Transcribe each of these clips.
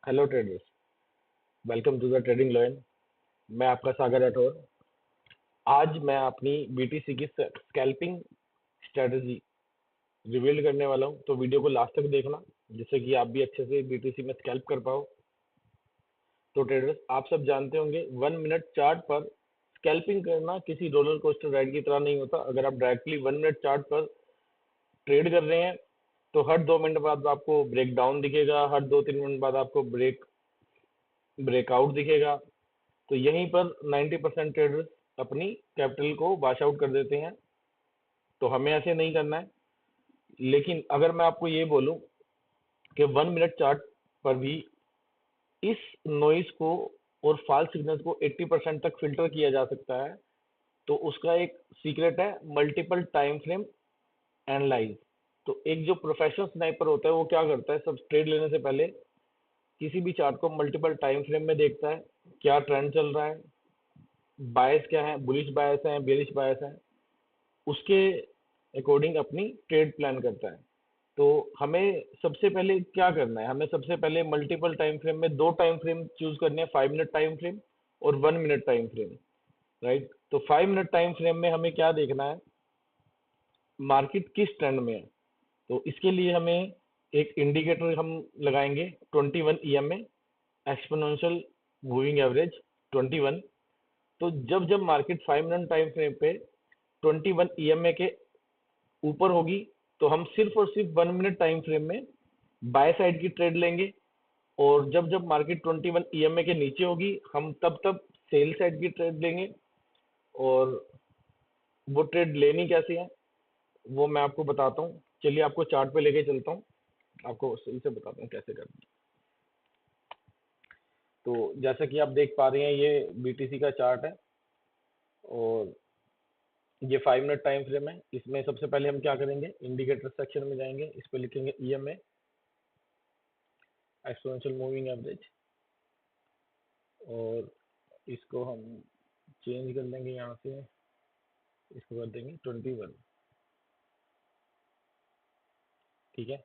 Hello traders, welcome to the trading lion. मैं आपका सागर राठौर। आज मैं अपनी बीटीसी की स्कैल्पिंग स्ट्रेटजी रिवील करने वाला हूं, तो वीडियो को लास्ट तक देखना जिससे कि आप भी अच्छे से बीटीसी में स्कैल्प कर पाओ। तो ट्रेडर्स, आप सब जानते होंगे 1 मिनट चार्ट पर स्कैल्पिंग करना किसी रोलर कोस्टर राइड की तरह नहीं होता। अगर आप डायरेक्टली 1 मिनट चार्ट पर ट्रेड कर रहे हैं तो हर 2 मिनट बाद आपको ब्रेक डाउन दिखेगा, हर 2-3 मिनट बाद आपको ब्रेकआउट दिखेगा। तो यहीं पर 90% ट्रेडर्स अपनी कैपिटल को वॉश आउट कर देते हैं। तो हमें ऐसे नहीं करना है। लेकिन अगर मैं आपको ये बोलूं कि 1 मिनट चार्ट पर भी इस नॉइस को और फॉल्स सिग्नल्स को 80% तक फिल्टर किया जा सकता है, तो उसका एक सीक्रेट है मल्टीपल टाइम फ्रेम एनालाइज। तो एक जो प्रोफेशनल स्नाइपर होता है वो क्या करता है, सब ट्रेड लेने से पहले किसी भी चार्ट को मल्टीपल टाइम फ्रेम में देखता है, क्या ट्रेंड चल रहा है, बायस क्या है, बुलिश बायस है, बेरिश बायस है, उसके अकॉर्डिंग अपनी ट्रेड प्लान करता है। तो हमें सबसे पहले क्या करना है, हमें सबसे पहले मल्टीपल टाइम फ्रेम में दो टाइम फ्रेम चूज करने हैं, 5 मिनट टाइम फ्रेम और 1 मिनट टाइम फ्रेम। राइट, तो 5 मिनट टाइम फ्रेम में हमें क्या देखना है, मार्केट किस ट्रेंड में है। तो इसके लिए हमें एक इंडिकेटर हम लगाएंगे 21 ईएमए, एक्सपोनेंशियल मूविंग एवरेज 21। तो जब जब मार्केट 5 मिनट टाइम फ्रेम पे 21 ईएमए के ऊपर होगी तो हम सिर्फ और सिर्फ 1 मिनट टाइम फ्रेम में बाय साइड की ट्रेड लेंगे। और जब जब मार्केट 21 ईएमए के नीचे होगी हम तब तब सेल साइड की ट्रेड लेंगे। और वो ट्रेड लेनी कैसे है वो मैं आपको बताता हूँ। चलिए आपको चार्ट पे लेके चलता हूँ, आपको सही से बताता हूँ कैसे करना है। तो जैसा कि आप देख पा रहे हैं ये बीटीसी का चार्ट है और ये 5 मिनट टाइम फ्रेम है। इसमें सबसे पहले हम क्या करेंगे, इंडिकेटर सेक्शन में जाएंगे, इस पे लिखेंगे ईएमए, एक्सपोनेंशियल मूविंग एवरेज, और इसको हम चेंज कर लेंगे यहाँ से, इसको कर देंगे 21। ठीक है,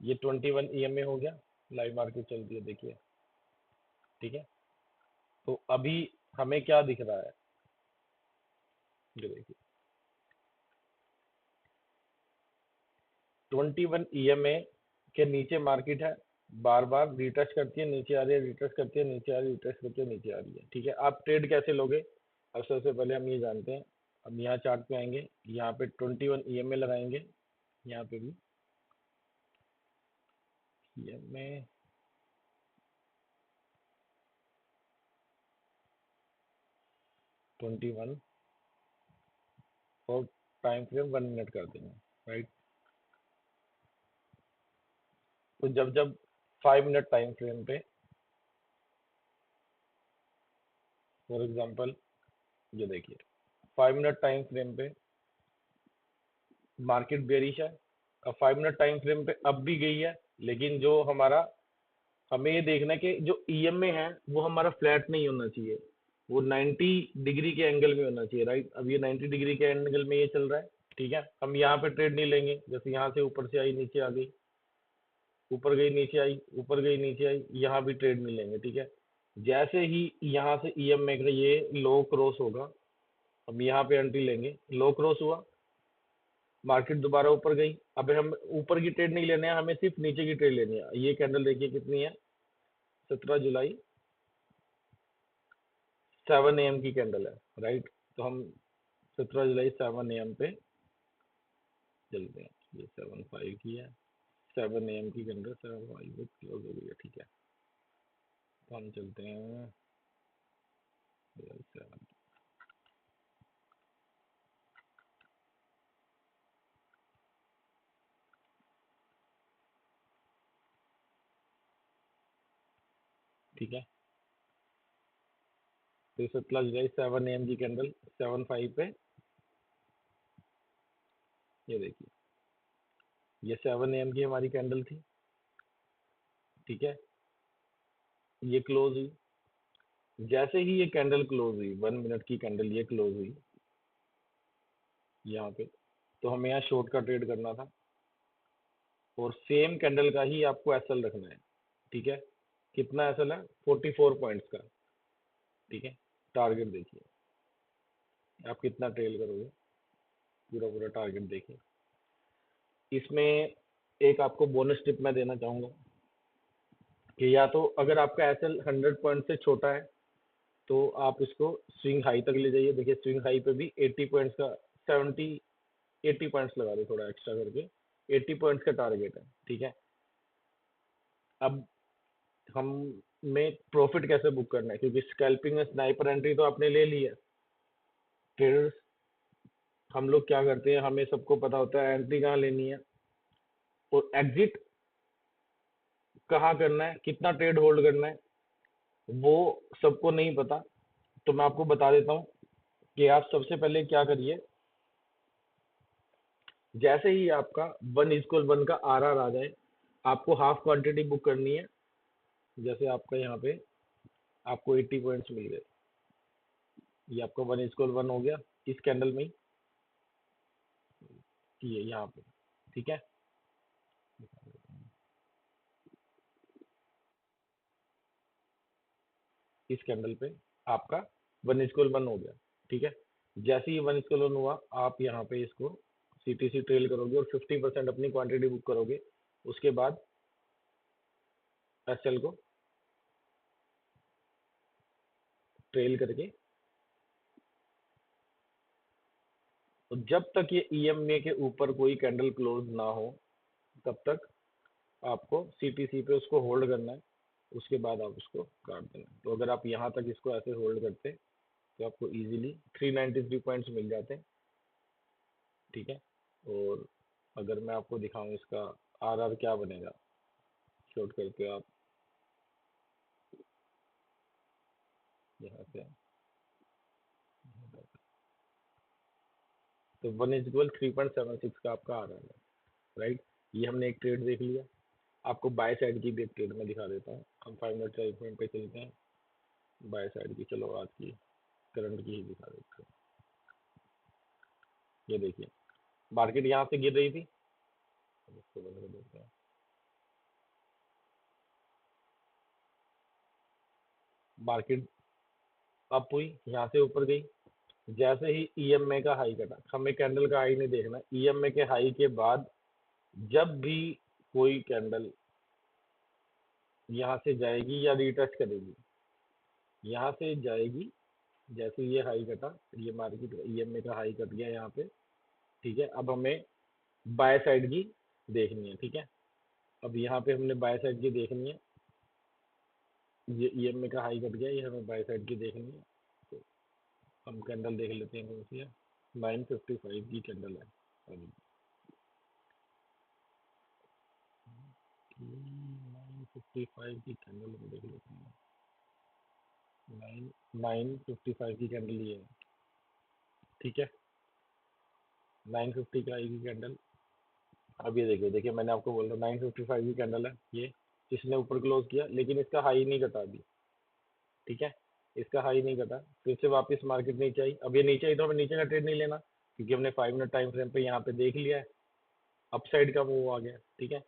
ये 21 ईएमए हो गया। लाइव मार्केट चल रही है, देखिए। ठीक है, तो अभी हमें क्या दिख रहा है, ये देखिए 21 ईएमए के नीचे मार्केट है, बार बार रिटच करती है, नीचे आ रही है, रिटच करती है, नीचे आ रही है, रिटच करती है, नीचे आ रही है। ठीक है, आप ट्रेड कैसे लोगे, अब सबसे पहले हम ये जानते हैं। अब यहाँ चार्ट पे आएंगे, यहाँ पे 21 ईएमए लगाएंगे, यहाँ पे भी ईएमए 21 और टाइम फ्रेम 1 मिनट कर देंगे। राइट, तो जब जब 5 मिनट टाइम फ्रेम पे, फॉर एग्जांपल ये देखिए 5 मिनट टाइम फ्रेम पे मार्केट बेरिश है, अब 5 मिनट टाइम फ्रेम पे अब भी गई है, लेकिन जो हमारा, हमें ये देखना है कि जो ईएमए है वो हमारा फ्लैट नहीं होना चाहिए, वो 90 डिग्री के एंगल में होना चाहिए। राइट, अब ये 90 डिग्री के एंगल में ये चल रहा है। ठीक है, हम यहाँ पे ट्रेड नहीं लेंगे, जैसे यहाँ से ऊपर से आई, नीचे आ गई, ऊपर गई, नीचे आई, ऊपर गई, नीचे आई, यहाँ भी ट्रेड नहीं लेंगे। ठीक है, जैसे ही यहाँ से ईएमए का ये लो क्रॉस होगा, हम यहाँ पे एंट्री लेंगे, लो क्रॉस हुआ, मार्केट दोबारा ऊपर गई। अब हम ऊपर की ट्रेड नहीं लेने हैं, हमें सिर्फ नीचे की ट्रेड लेनी है। ये कैंडल देखिए कितनी है, 17 जुलाई 7 AM की कैंडल है। राइट, तो हम 17 जुलाई 7 AM पे चलते हैं। ये 7-5 की है, 7 AM की कैंडल 7-5 पे क्लोज हो गई है। ठीक है, तो हम चलते हैं 7। ठीक है, तो 17 जुलाई 7 AM की कैंडल 7-5 पे, ये देखिए ये 7 AM की हमारी कैंडल थी। ठीक है, ये क्लोज हुई, जैसे ही ये कैंडल क्लोज हुई, 1 मिनट की कैंडल ये क्लोज हुई यहाँ पे, तो हमें यहाँ शॉर्ट का ट्रेड करना था और सेम कैंडल का ही आपको एसएल रखना है। ठीक है, कितना एसएल है? 44 पॉइंट्स का। ठीक है, टारगेट देखिए आप कितना ट्रेल करोगे, पूरा पूरा टारगेट देखिए। इसमें एक आपको बोनस टिप मैं देना चाहूंगा कि या तो अगर आपका एसएल 100 पॉइंट से छोटा है तो आप इसको स्विंग हाई तक ले जाइए। देखिए स्विंग हाई पे भी 80 पॉइंट्स का, 70 80 पॉइंट्स लगा दो थोड़ा एक्स्ट्रा करके, 80 पॉइंट्स का टारगेट है। ठीक है, अब हम में प्रॉफिट कैसे बुक करना है, क्योंकि स्कैल्पिंग में स्नाइपर एंट्री तो आपने ले ली है। ट्रेडर्स हम लोग क्या करते हैं, हमें सबको पता होता है एंट्री कहाँ लेनी है और एग्जिट कहाँ करना है, कितना ट्रेड होल्ड करना है, वो सबको नहीं पता। तो मैं आपको बता देता हूँ कि आप सबसे पहले क्या करिए। जैसे ही आपका 1:1 का आरआर आ जाए, आपको हाफ क्वांटिटी बुक करनी है। जैसे आपका यहाँ पे आपको 80 पॉइंट्स मिल गए, ये आपका 1:1 हो गया इस कैंडल में ही, ये यहाँ पे। ठीक है, इस कैंडल पे आपका 1:1 हो गया। ठीक है, जैसे ही 1:1 हुआ, आप यहाँ पे इसको सीटीसी ट्रेल करोगे और 50% अपनी क्वांटिटी बुक करोगे। उसके बाद एसएल को ट्रेल करके, तो जब तक ये ईएमए के ऊपर कोई कैंडल क्लोज ना हो, तब तक आपको सीटीसी पे उसको होल्ड करना है। उसके बाद आप उसको काट देना। तो अगर आप यहाँ तक इसको ऐसे होल्ड करते तो आपको इजीली 393 पॉइंट्स मिल जाते हैं। ठीक है, और अगर मैं आपको दिखाऊं इसका आरआर क्या बनेगा, शॉर्ट करके आप यहाँ से, तो 1:3.76 का आपका आरआर है। राइट, ये हमने एक ट्रेड देख लिया। आपको बाय साइड की भी एक ट्रेड में दिखा देता हूँ। हम 5 मिनट टाइम फ्रेम पे चलते हैं, बाय साइड की, चलो आज की करंट की ही दिखा देते हैं। ये देखिए मार्केट यहाँ से गिर रही थी, इसको बंद कर देते हैं। मार्केट अप हुई, यहाँ से ऊपर गई। जैसे ही ईएमए का हाई कटा, हमें कैंडल का हाई नहीं देखना, ईएमए के हाई के बाद जब भी कोई कैंडल यहाँ से जाएगी या रिटच करेगी, यहाँ से जाएगी। जैसे ये हाई कटा, ये मार्केट ईएमए का हाई कट गया यहाँ पे। ठीक है, अब हमें बाय साइड की देखनी है। ठीक है, अब यहाँ पे हमने बाय साइड की देखनी है। ये ईएमए का हाई कट गया, ये हमें बाय साइड की देखनी है। तो हम कैंडल देख लेते हैं कौन सी है। 955 की कैंडल है अभी। 955 की कैंडल हम देख लेते हैं। 955 की कैंडल ये है। ठीक है, 950 का आई की कैंडल। अब ये देखिए, देखिए मैंने आपको बोला 955 की कैंडल है ये। इसने ऊपर क्लोज किया लेकिन इसका हाई नहीं कटा अभी। ठीक है, इसका हाई नहीं कटा, फिर से वापस मार्केट नीचे आई। अब ये नीचे आई तो हमें नीचे का ट्रेड नहीं लेना, क्योंकि हमने 5 मिनट टाइम फ्रेम पे यहाँ पे देख लिया है, अपसाइड का मूव आ गया। ठीक है,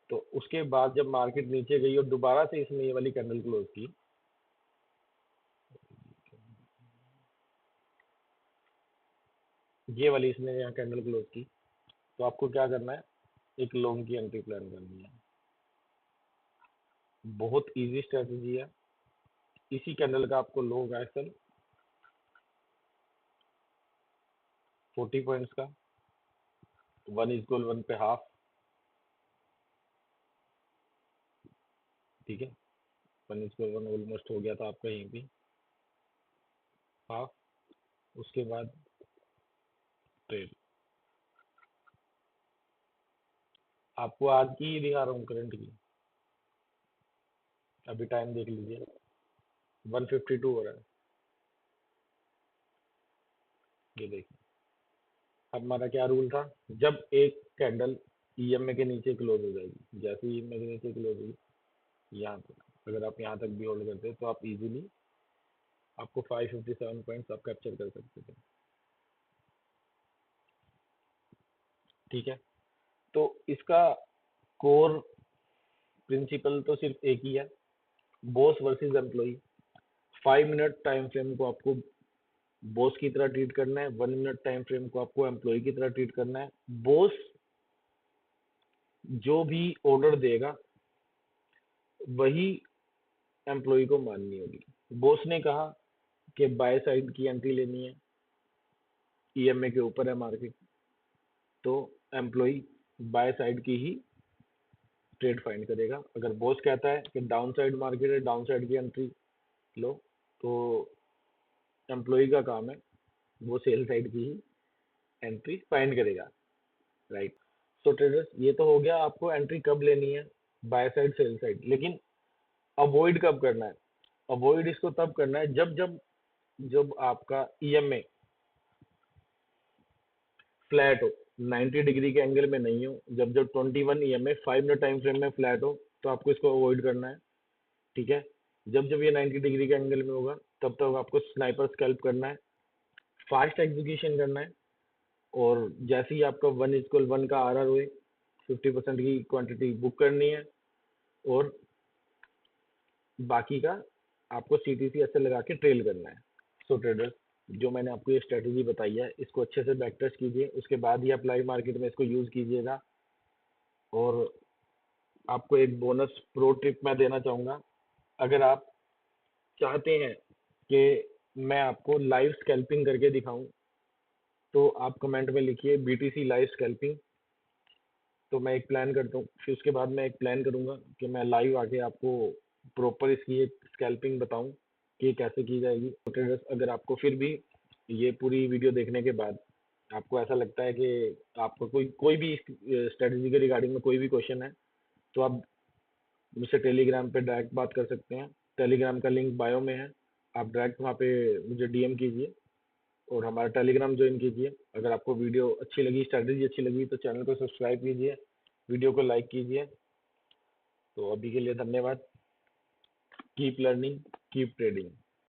तो उसके बाद जब मार्केट नीचे गई और दोबारा से इसने ये वाली कैंडल क्लोज की, ये वाली इसने यहाँ कैंडल क्लोज की, तो आपको क्या करना है, एक लॉन्ग की एंट्री प्लान करनी है। बहुत इजी स्ट्रेटजी है। इसी कैंडल का आपको लॉन्ग एक्शन 40 पॉइंट्स का, 1:1 पे हाफ। ठीक है, 1:1 ऑलमोस्ट हो गया था आपका यहीं पे, हाफ। उसके बाद ट्रेड। आपको आज की ही दिखा रहा हूँ, करंट की। अभी टाइम देख लीजिए, 1:52 हो रहा है। ये देखिए, अब हमारा क्या रूल था, जब एक कैंडल ईएमए के नीचे क्लोज हो जाएगी, जैसे ही ईएमए के नीचे क्लोज हुई यहाँ पे, अगर आप यहाँ तक भी होल्ड करते तो आप इजीली, आपको 557 पॉइंट्स आप कैप्चर कर सकते थे। ठीक है, तो इसका कोर प्रिंसिपल तो सिर्फ एक ही है boss versus employee. 5 minute time frame को आपको बॉस की तरह ट्रीट करना है, 1 मिनट टाइम फ्रेम को आपको एम्प्लॉय की तरह ट्रीट करना है। बॉस जो भी ऑर्डर देगा वही एम्प्लॉय को माननी होगी। बॉस ने कहा कि बाय साइड की एंट्री लेनी है, ईएमए के ऊपर है मार्केट, तो एम्प्लॉय बाय साइड की ही ट्रेड फाइंड करेगा। अगर बॉस कहता है कि डाउन साइड मार्केट है, डाउन साइड की एंट्री लो, तो एम्प्लॉय का काम है वो सेल साइड की ही एंट्री फाइंड करेगा, राइट। सो ट्रेडर्स, ये तो हो गया आपको एंट्री कब लेनी है, बाय साइड सेल साइड। लेकिन अवॉइड कब करना है? अवॉइड इसको तब करना है जब जब जब आपका ईएमए फ्लैट हो, 90 डिग्री के एंगल में नहीं हो। जब जब 21 ईएमए 5 मिनट टाइम फ्रेम में फ्लैट हो, तो आपको इसको अवॉइड करना है, ठीक है। जब जब ये 90 डिग्री के एंगल में होगा, तब तक आपको स्नाइपर स्कैल्प करना है, फास्ट एग्जीक्यूशन करना है। और जैसे ही आपका 1:1 का आर आर हुए, 50% की क्वांटिटी बुक करनी है, और बाकी का आपको सीटीसी ऐसे लगा के ट्रेल करना है। सो ट्रेडर्स, जो मैंने आपको ये स्ट्रेटेजी बताई है, इसको अच्छे से बैक टेस्ट कीजिए, उसके बाद ही आप लाइव मार्केट में इसको यूज कीजिएगा। और आपको एक बोनस प्रो टिप मैं देना चाहूंगा। अगर आप चाहते हैं कि मैं आपको लाइव स्कैल्पिंग करके दिखाऊं, तो आप कमेंट में लिखिए बीटीसी लाइव स्कैल्पिंग। तो मैं एक प्लान करता हूँ, फिर उसके बाद मैं एक प्लान करूंगा कि मैं लाइव आके आपको प्रॉपर इसकी एक स्कैल्पिंग बताऊं कि ये कैसे की जाएगी। तो ट्रेडर्स, अगर आपको फिर भी ये पूरी वीडियो देखने के बाद आपको ऐसा लगता है कि आपको कोई कोई भी स्ट्रेटजी के रिगार्डिंग में कोई भी क्वेश्चन है, तो आप मुझसे टेलीग्राम पे डायरेक्ट बात कर सकते हैं। टेलीग्राम का लिंक बायो में है, आप डायरेक्ट वहाँ पे मुझे डीएम कीजिए और हमारा टेलीग्राम ज्वाइन कीजिए। अगर आपको वीडियो अच्छी लगी, स्ट्रैटेजी अच्छी लगी, तो चैनल को सब्सक्राइब कीजिए, वीडियो को लाइक कीजिए। तो अभी के लिए धन्यवाद। Keep learning, keep trading.